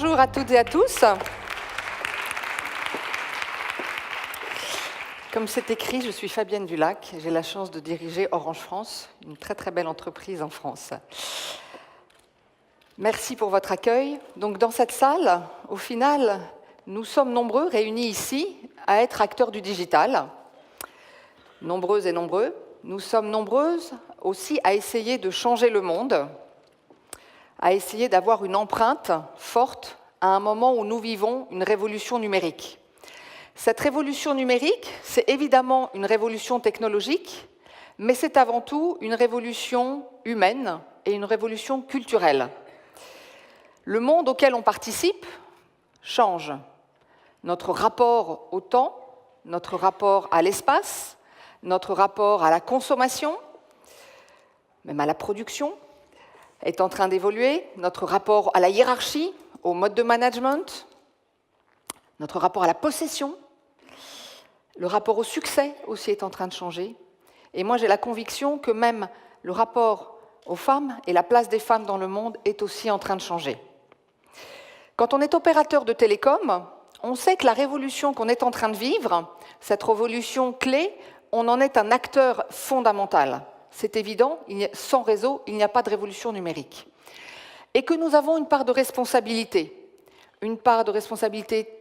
Bonjour à toutes et à tous. Comme c'est écrit, je suis Fabienne Dulac. J'ai la chance de diriger Orange France, une très très belle entreprise en France. Merci pour votre accueil. Donc dans cette salle, au final, nous sommes nombreux réunis ici à être acteurs du digital. Nombreuses et nombreux. Nous sommes nombreuses aussi à essayer de changer le monde, à essayer d'avoir une empreinte forte à un moment où nous vivons une révolution numérique. Cette révolution numérique, c'est évidemment une révolution technologique, mais c'est avant tout une révolution humaine et une révolution culturelle. Le monde auquel on participe change. Notre rapport au temps, notre rapport à l'espace, notre rapport à la consommation, même à la production, est en train d'évoluer. Notre rapport à la hiérarchie, au mode de management, notre rapport à la possession, le rapport au succès aussi est en train de changer. Et moi, j'ai la conviction que même le rapport aux femmes et la place des femmes dans le monde est aussi en train de changer. Quand on est opérateur de télécom, on sait que la révolution qu'on est en train de vivre, cette révolution clé, on en est un acteur fondamental. C'est évident, sans réseau, il n'y a pas de révolution numérique. Et que nous avons une part de responsabilité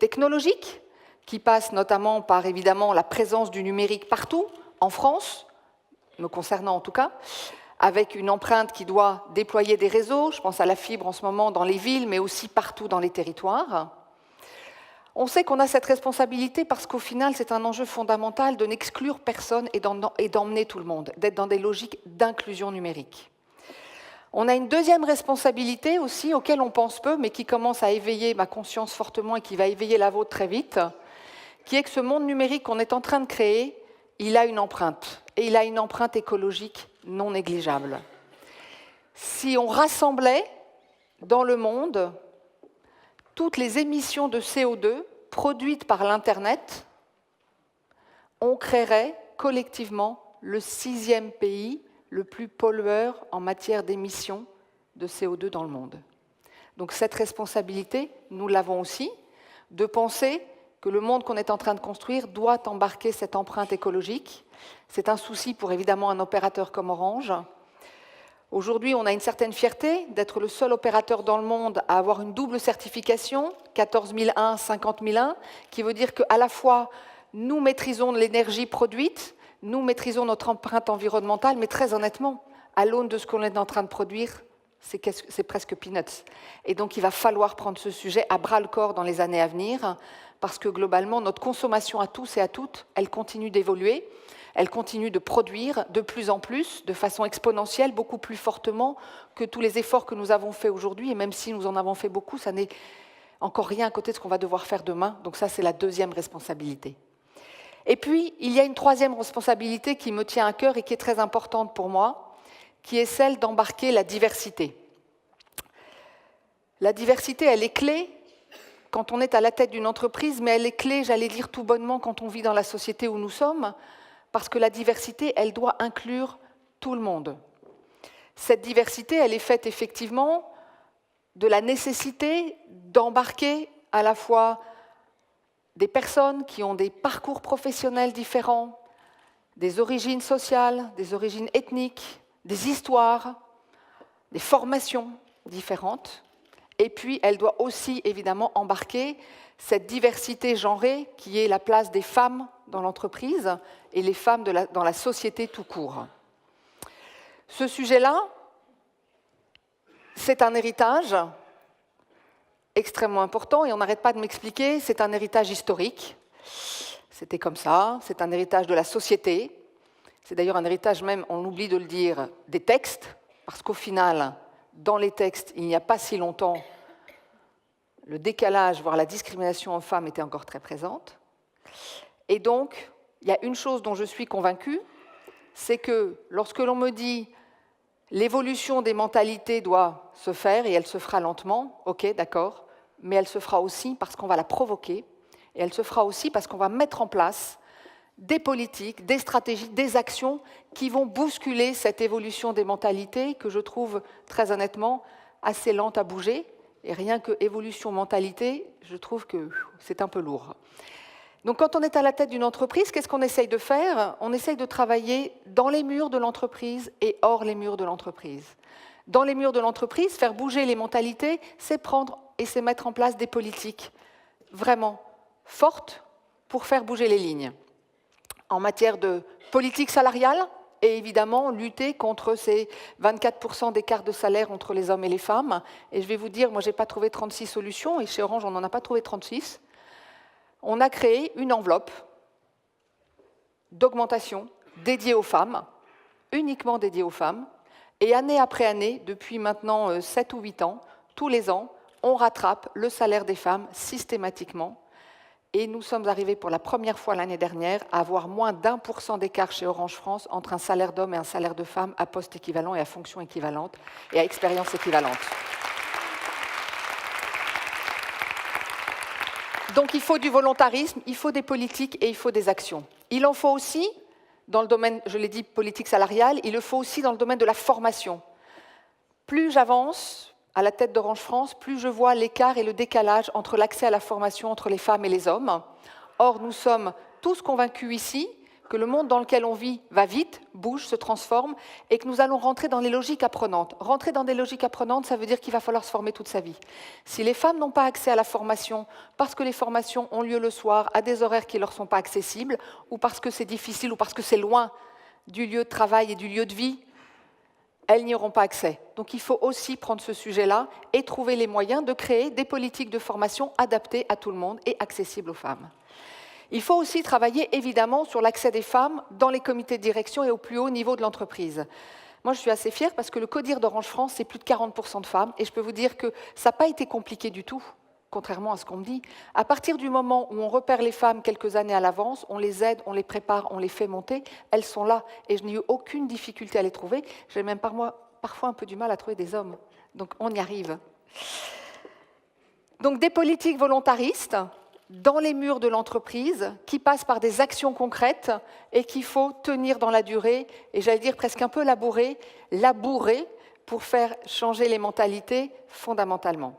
technologique, qui passe notamment par, évidemment, la présence du numérique partout, en France, me concernant en tout cas, avec une empreinte qui doit déployer des réseaux, je pense à la fibre en ce moment dans les villes, mais aussi partout dans les territoires. On sait qu'on a cette responsabilité parce qu'au final, c'est un enjeu fondamental de n'exclure personne et d'emmener tout le monde, d'être dans des logiques d'inclusion numérique. On a une deuxième responsabilité aussi, auquel on pense peu, mais qui commence à éveiller ma conscience fortement et qui va éveiller la vôtre très vite, qui est que ce monde numérique qu'on est en train de créer, il a une empreinte, et il a une empreinte écologique non négligeable. Si on rassemblait dans le monde toutes les émissions de CO2 produites par l'Internet, on créerait collectivement le 6e pays le plus pollueur en matière d'émissions de CO2 dans le monde. Donc cette responsabilité, nous l'avons aussi, de penser que le monde qu'on est en train de construire doit embarquer cette empreinte écologique. C'est un souci pour évidemment un opérateur comme Orange. Aujourd'hui, on a une certaine fierté d'être le seul opérateur dans le monde à avoir une double certification, 14001, 50001, qui veut dire qu'à la fois, nous maîtrisons l'énergie produite, nous maîtrisons notre empreinte environnementale, mais très honnêtement, à l'aune de ce qu'on est en train de produire, c'est presque peanuts. Et donc, il va falloir prendre ce sujet à bras-le-corps dans les années à venir, parce que globalement, notre consommation à tous et à toutes, elle continue d'évoluer, elle continue de produire de plus en plus, de façon exponentielle, beaucoup plus fortement que tous les efforts que nous avons faits aujourd'hui. Et même si nous en avons fait beaucoup, ça n'est encore rien à côté de ce qu'on va devoir faire demain. Donc ça, c'est la deuxième responsabilité. Et puis, il y a une troisième responsabilité qui me tient à cœur et qui est très importante pour moi, qui est celle d'embarquer la diversité. La diversité, elle est clé quand on est à la tête d'une entreprise, mais elle est clé, j'allais dire tout bonnement, quand on vit dans la société où nous sommes, parce que la diversité, elle doit inclure tout le monde. Cette diversité, elle est faite effectivement de la nécessité d'embarquer à la fois des personnes qui ont des parcours professionnels différents, des origines sociales, des origines ethniques, des histoires, des formations différentes. Et puis, elle doit aussi, évidemment, embarquer cette diversité genrée qui est la place des femmes dans l'entreprise et les femmes dans la société tout court. Ce sujet-là, c'est un héritage extrêmement important, et on n'arrête pas de m'expliquer, c'est un héritage historique. C'était comme ça, c'est un héritage de la société. C'est d'ailleurs un héritage même, on oublie de le dire, des textes, parce qu'au final, dans les textes, il n'y a pas si longtemps, le décalage, voire la discrimination en femmes était encore très présente. Et donc, il y a une chose dont je suis convaincue, c'est que lorsque l'on me dit l'évolution des mentalités doit se faire, et elle se fera lentement, ok, d'accord, mais elle se fera aussi parce qu'on va la provoquer, et elle se fera aussi parce qu'on va mettre en place des politiques, des stratégies, des actions qui vont bousculer cette évolution des mentalités que je trouve, très honnêtement, assez lente à bouger Et rien que évolution mentalité, je trouve que c'est un peu lourd. Donc quand on est à la tête d'une entreprise, qu'est-ce qu'on essaye de faire? On essaye de travailler dans les murs de l'entreprise et hors les murs de l'entreprise. Dans les murs de l'entreprise, faire bouger les mentalités, c'est prendre et c'est mettre en place des politiques vraiment fortes pour faire bouger les lignes. En matière de politique salariale, et évidemment lutter contre ces 24% d'écart de salaire entre les hommes et les femmes. Et je vais vous dire, moi je n'ai pas trouvé 36 solutions, et chez Orange on n'en a pas trouvé 36. On a créé une enveloppe d'augmentation dédiée aux femmes, uniquement dédiée aux femmes, et année après année, depuis maintenant 7 ou 8 ans, tous les ans, on rattrape le salaire des femmes systématiquement. Et nous sommes arrivés pour la première fois l'année dernière à avoir moins d'1% d'écart chez Orange France entre un salaire d'homme et un salaire de femme à poste équivalent et à fonction équivalente et à expérience équivalente. Donc il faut du volontarisme, il faut des politiques et il faut des actions. Il en faut aussi, dans le domaine, je l'ai dit, politique salariale, il le faut aussi dans le domaine de la formation. Plus j'avance à la tête d'Orange France, plus je vois l'écart et le décalage entre l'accès à la formation entre les femmes et les hommes. Or, nous sommes tous convaincus ici que le monde dans lequel on vit va vite, bouge, se transforme, et que nous allons rentrer dans les logiques apprenantes. Rentrer dans des logiques apprenantes, ça veut dire qu'il va falloir se former toute sa vie. Si les femmes n'ont pas accès à la formation, parce que les formations ont lieu le soir, à des horaires qui ne leur sont pas accessibles, ou parce que c'est difficile, ou parce que c'est loin du lieu de travail et du lieu de vie, elles n'y auront pas accès. Donc il faut aussi prendre ce sujet-là et trouver les moyens de créer des politiques de formation adaptées à tout le monde et accessibles aux femmes. Il faut aussi travailler évidemment sur l'accès des femmes dans les comités de direction et au plus haut niveau de l'entreprise. Moi je suis assez fière parce que le CODIR d'Orange France, c'est plus de 40% de femmes et je peux vous dire que ça n'a pas été compliqué du tout. Contrairement à ce qu'on me dit, à partir du moment où on repère les femmes quelques années à l'avance, on les aide, on les prépare, on les fait monter, elles sont là et je n'ai eu aucune difficulté à les trouver. J'ai même parfois un peu du mal à trouver des hommes. Donc on y arrive. Donc des politiques volontaristes dans les murs de l'entreprise qui passent par des actions concrètes et qu'il faut tenir dans la durée et j'allais dire presque un peu labourer pour faire changer les mentalités fondamentalement.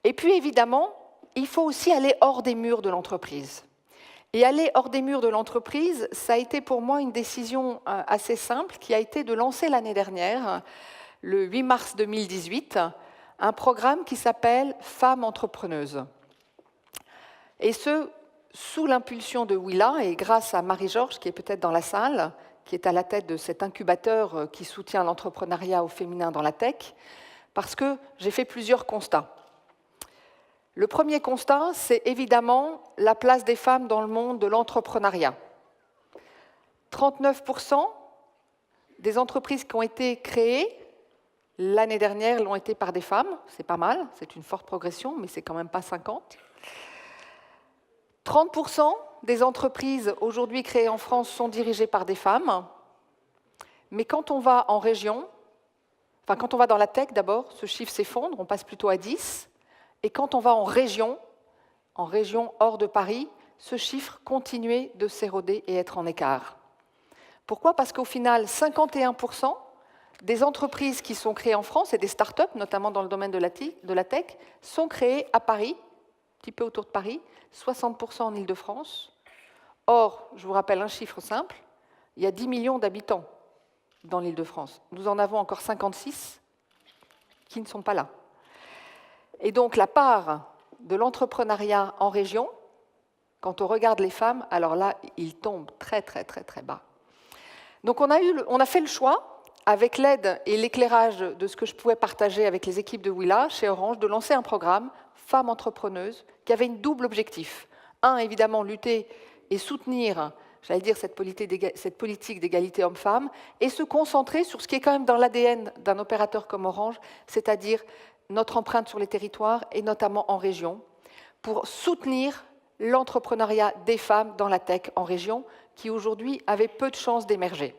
Et puis, évidemment, il faut aussi aller hors des murs de l'entreprise. Et aller hors des murs de l'entreprise, ça a été pour moi une décision assez simple qui a été de lancer l'année dernière, le 8 mars 2018, un programme qui s'appelle « Femmes entrepreneuses ». Et ce, sous l'impulsion de Willa et grâce à Marie-Georges, qui est peut-être dans la salle, qui est à la tête de cet incubateur qui soutient l'entrepreneuriat au féminin dans la tech, parce que j'ai fait plusieurs constats. Le premier constat, c'est évidemment la place des femmes dans le monde de l'entrepreneuriat. 39% des entreprises qui ont été créées l'année dernière l'ont été par des femmes. C'est pas mal, c'est une forte progression, mais c'est quand même pas 50%. 30% des entreprises aujourd'hui créées en France sont dirigées par des femmes. Mais quand on va en région, quand on va dans la tech d'abord, ce chiffre s'effondre, on passe plutôt à 10%. Et quand on va en région hors de Paris, ce chiffre continuait de s'éroder et être en écart. Pourquoi? Parce qu'au final, 51% des entreprises qui sont créées en France et des start-up, notamment dans le domaine de la tech, sont créées à Paris, un petit peu autour de Paris, 60% en Île-de-France. Or, je vous rappelle un chiffre simple, il y a 10 millions d'habitants dans l'Île-de-France. Nous en avons encore 56 qui ne sont pas là. Et donc la part de l'entrepreneuriat en région, quand on regarde les femmes, alors là, il tombe très très très très bas. Donc on a fait le choix, avec l'aide et l'éclairage de ce que je pouvais partager avec les équipes de Willa, chez Orange, de lancer un programme Femmes entrepreneuses qui avait une double objectif. Un, évidemment, lutter et soutenir, j'allais dire, cette politique d'égalité homme-femme, et se concentrer sur ce qui est quand même dans l'ADN d'un opérateur comme Orange, c'est-à-dire notre empreinte sur les territoires et notamment en région, pour soutenir l'entrepreneuriat des femmes dans la tech en région, qui aujourd'hui avait peu de chances d'émerger.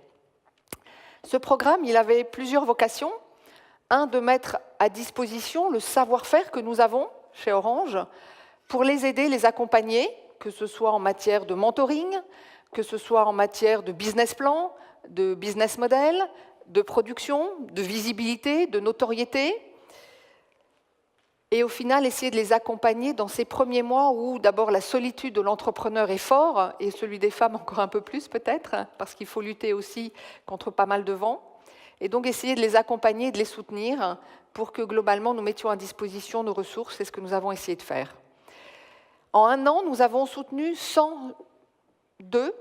Ce programme, il avait plusieurs vocations. Un, de mettre à disposition le savoir-faire que nous avons chez Orange pour les aider, les accompagner, que ce soit en matière de mentoring, que ce soit en matière de business plan, de business model, de production, de visibilité, de notoriété. et au final essayer de les accompagner dans ces premiers mois où d'abord la solitude de l'entrepreneur est fort, et celui des femmes encore un peu plus peut-être, parce qu'il faut lutter aussi contre pas mal de vent, et donc essayer de les accompagner, de les soutenir pour que globalement nous mettions à disposition nos ressources, c'est ce que nous avons essayé de faire. En 1 an, nous avons soutenu 102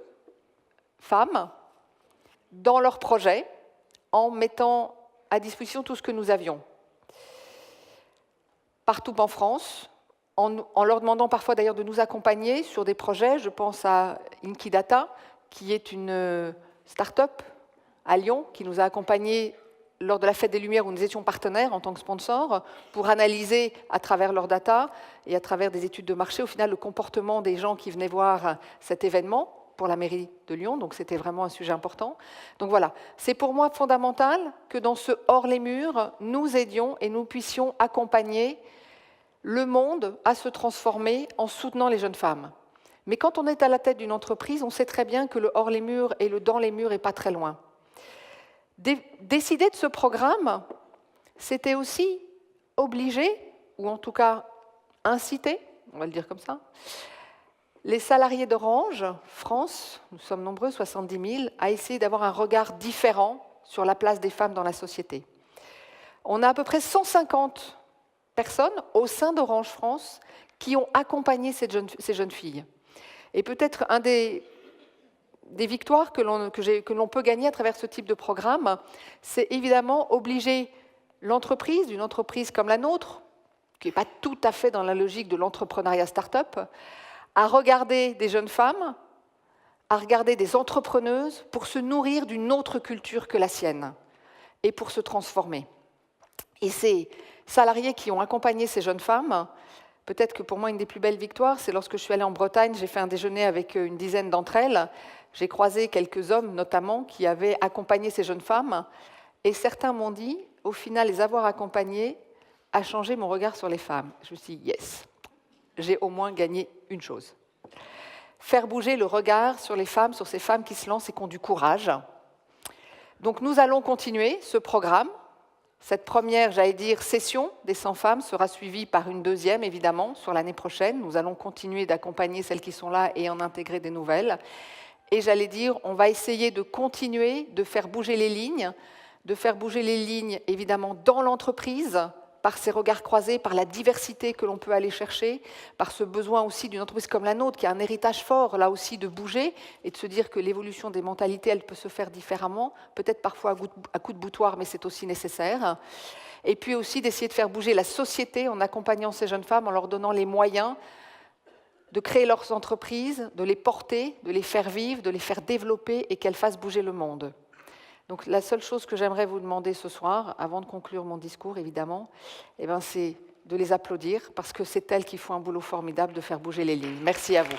femmes dans leurs projets en mettant à disposition tout ce que nous avions. Partout en France, en leur demandant parfois d'ailleurs de nous accompagner sur des projets. Je pense à Inkidata, qui est une start-up à Lyon, qui nous a accompagnés lors de la Fête des Lumières où nous étions partenaires en tant que sponsor, pour analyser à travers leurs data et à travers des études de marché, au final, le comportement des gens qui venaient voir cet événement pour la mairie de Lyon, donc c'était vraiment un sujet important. Donc voilà, c'est pour moi fondamental que dans ce hors les murs, nous aidions et nous puissions accompagner le monde à se transformer en soutenant les jeunes femmes. Mais quand on est à la tête d'une entreprise, on sait très bien que le hors les murs et le dans les murs n'est pas très loin. Décider de ce programme, c'était aussi obliger, ou en tout cas inciter, on va le dire comme ça, les salariés d'Orange France, nous sommes nombreux, 70 000, à essayer d'avoir un regard différent sur la place des femmes dans la société. On a à peu près 150 personnes au sein d'Orange France qui ont accompagné ces jeunes filles. Et peut-être un des victoires que l'on peut gagner à travers ce type de programme, c'est évidemment obliger l'entreprise, une entreprise comme la nôtre, qui n'est pas tout à fait dans la logique de l'entrepreneuriat start-up, à regarder des jeunes femmes, à regarder des entrepreneuses pour se nourrir d'une autre culture que la sienne et pour se transformer. Et ces salariés qui ont accompagné ces jeunes femmes, peut-être que pour moi, une des plus belles victoires, c'est lorsque je suis allée en Bretagne, j'ai fait un déjeuner avec une dizaine d'entre elles, j'ai croisé quelques hommes notamment qui avaient accompagné ces jeunes femmes, et certains m'ont dit, au final, les avoir accompagnées a changé mon regard sur les femmes. Je me suis dit, yes, j'ai au moins gagné une chose. Faire bouger le regard sur les femmes, sur ces femmes qui se lancent et qui ont du courage. Donc nous allons continuer ce programme. Cette première, j'allais dire, session des 100 femmes sera suivie par une deuxième, évidemment, sur l'année prochaine. Nous allons continuer d'accompagner celles qui sont là et en intégrer des nouvelles. Et j'allais dire, on va essayer de continuer de faire bouger les lignes, évidemment, dans l'entreprise, par ces regards croisés, par la diversité que l'on peut aller chercher, par ce besoin aussi d'une entreprise comme la nôtre, qui a un héritage fort, là aussi, de bouger, et de se dire que l'évolution des mentalités, elle peut se faire différemment, peut-être parfois à coup de boutoir, mais c'est aussi nécessaire. Et puis aussi d'essayer de faire bouger la société en accompagnant ces jeunes femmes, en leur donnant les moyens de créer leurs entreprises, de les porter, de les faire vivre, de les faire développer et qu'elles fassent bouger le monde. Donc la seule chose que j'aimerais vous demander ce soir, avant de conclure mon discours évidemment, c'est de les applaudir parce que c'est elles qui font un boulot formidable de faire bouger les lignes. Merci à vous.